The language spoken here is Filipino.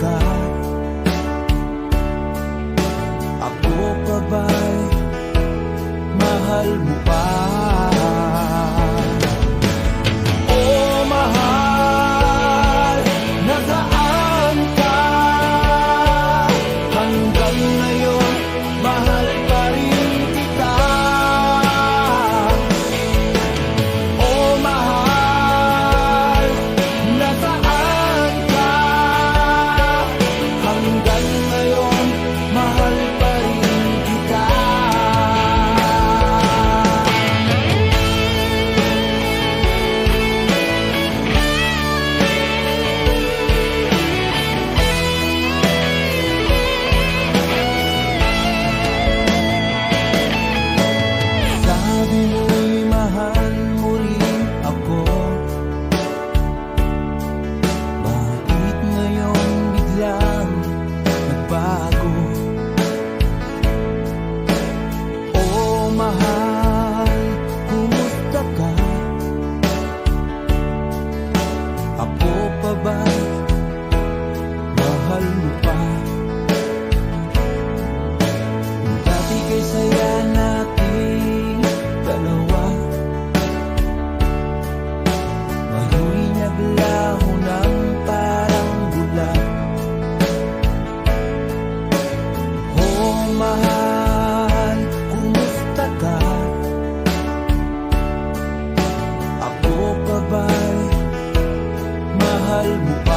ka? Ako pa ba'y mahal mo pa? Oh mahal, nasaan ka? Hanggang ngayon, mahal pa rin kita. Oh mahal, nasaan ka? Hanggang ngayon, mahal pa rin kita. Sabi mo'y mahal mo rin ako, bakit ngayon biglang nagbago? Oh mahal, kumusta ka? Ako pa ba'y mahal mo pa? Dati kay saya nating dalawa, ngayon'y naglaho ng parang bula. Oh mahal, kumusta ka? Ako pa ba'y mahal mo pa?